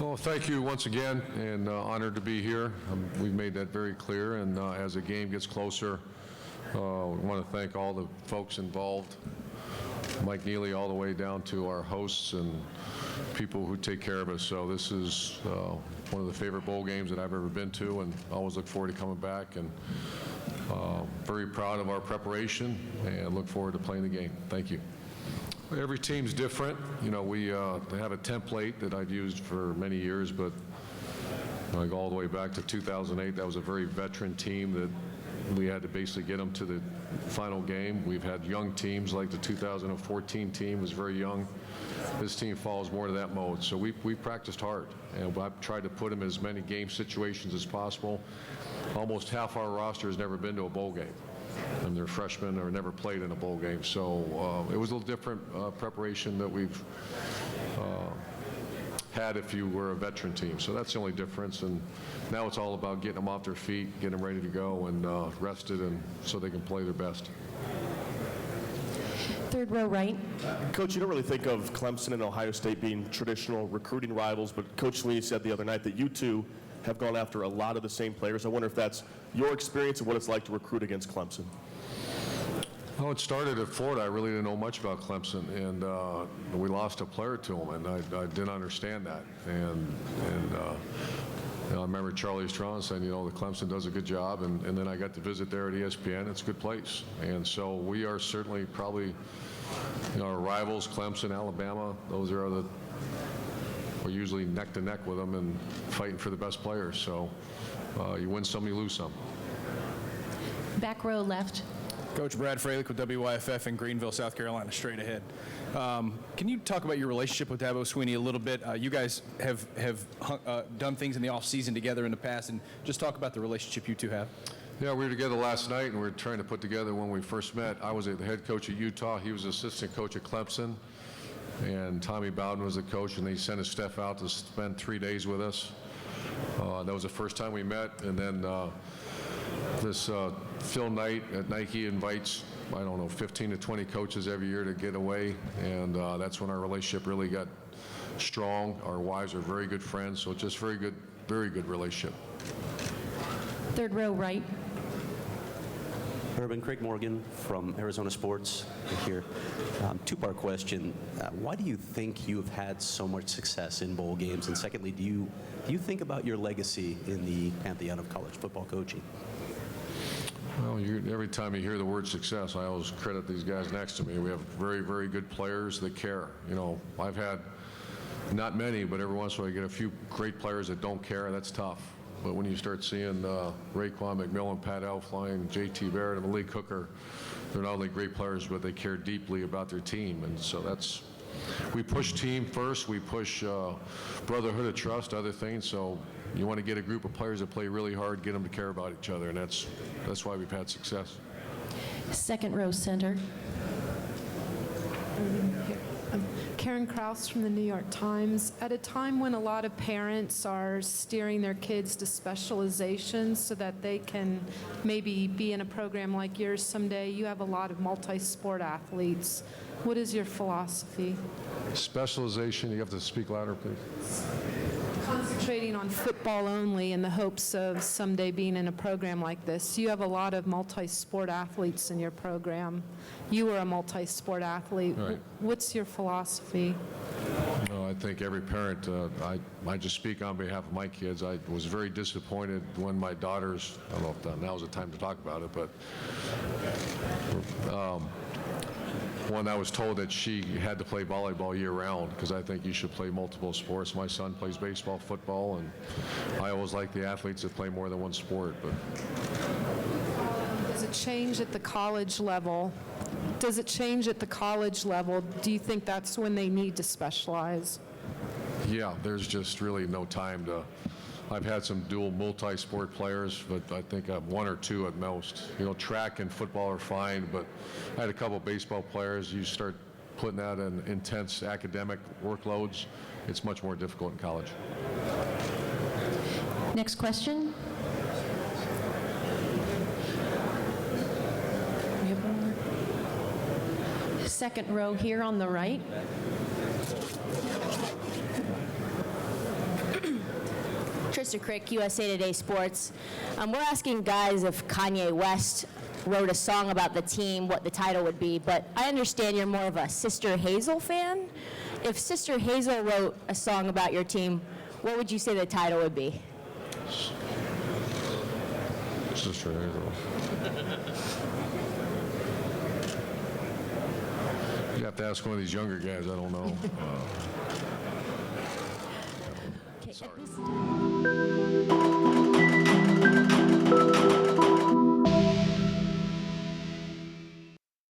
Well, thank you once again, and honored to be here. We've made that very clear, and as the game gets closer, we want to thank all the folks involved, Mike Neely all the way down to our hosts and people who take care of us. So this is one of the favorite bowl games that I've ever been to, and I always look forward to coming back, and very proud of our preparation and look forward to playing the game. Thank you. Every team's different. You know, we have a template that I've used for many years, but like all the way back to 2008, that was a very veteran team that we had to basically get them to the final game. We've had young teams, like the 2014 team was very young. This team falls more to that mode. So we practiced hard, and I've tried to put them in as many game situations as possible. Almost half our roster has never been to a bowl game, and they're freshmen or never played in a bowl game. So it was a little different preparation that we've had if you were a veteran team. So that's the only difference. And now it's all about getting them off their feet, getting them ready to go and rested, and so they can play their best. Third row right. Coach, you don't really think of Clemson and Ohio State being traditional recruiting rivals, but Coach Lee said the other night that you two have gone after a lot of the same players. I wonder if that's your experience and what it's like to recruit against Clemson. Well, it started at Florida. I really didn't know much about Clemson, and we lost a player to them, and I didn't understand that. And you know, I remember Charlie Strong saying, you know, the Clemson does a good job, and then I got to visit there at ESPN. It's a good place, and so we are certainly probably, you know, our rivals, Clemson, Alabama. Those are the we're usually neck to neck with them and fighting for the best players. So you win some, you lose some. Back row left. Coach Brad Freilich with WYFF in Greenville, South Carolina, straight ahead. Can you talk about your relationship with Dabo Swinney a little bit? You guys have done things in the off-season together in the past, and just talk about the relationship you two have. Yeah, we were together last night, and we were trying to put together when we first met. I was the head coach at Utah. He was assistant coach at Clemson, and Tommy Bowden was the coach, and they sent his staff out to spend 3 days with us. That was the first time we met, and then this Phil Knight at Nike invites, I don't know, 15 to 20 coaches every year to get away, and that's when our relationship really got strong. Our wives are very good friends, so it's just very good relationship. Third row right. Urban, Craig Morgan from Arizona Sports here. Two-part question. Why do you think you've had so much success in bowl games? And secondly, do you think about your legacy in the pantheon of college football coaching? Well, every time you hear the word success, I always credit these guys next to me. We have very, very good players that care. You know, I've had not many, but every once in a while I get a few great players that don't care. That's tough. But when you start seeing Raekwon McMillan, Pat Elflein, J.T. Barrett, and Malik Hooker, they're not only great players, but they care deeply about their team. And so that's, we push team first. We push brotherhood of trust, other things. So you want to get a group of players that play really hard, get them to care about each other, and that's why we've had success. Second row center. Karen Kraus from the New York Times. At a time when a lot of parents are steering their kids to specializations so that they can maybe be in a program like yours someday, you have a lot of multi-sport athletes. What is your philosophy? Specialization, you have to speak louder, please. Concentrating on football only in the hopes of someday being in a program like this. You have a lot of multi-sport athletes in your program. You were a multi-sport athlete. Right. What's your philosophy? No, I think every parent, I just speak on behalf of my kids. I was very disappointed when my daughters, I don't know if now's the time to talk about it, but when I was told that she had to play volleyball year-round, because I think you should play multiple sports. My son plays baseball, football, and I always like the athletes that play more than one sport. But does it change at the college level? Does it change at the college level? Do you think that's when they need to specialize? yeah, there's just really no time to. I've had some dual multi-sport players, but I think one or two at most. You know, track and football are fine, but I had a couple baseball players. You start putting that in intense academic workloads, it's much more difficult in college. Next question. We have one more. Second row here on the right. Mr. Crick, USA Today Sports. We're asking guys if Kanye West wrote a song about the team, what the title would be, but I understand you're more of a Sister Hazel fan. If Sister Hazel wrote a song about your team, what would you say the title would be? Sister Hazel. You have to ask one of these younger guys, I don't know. Okay, at this-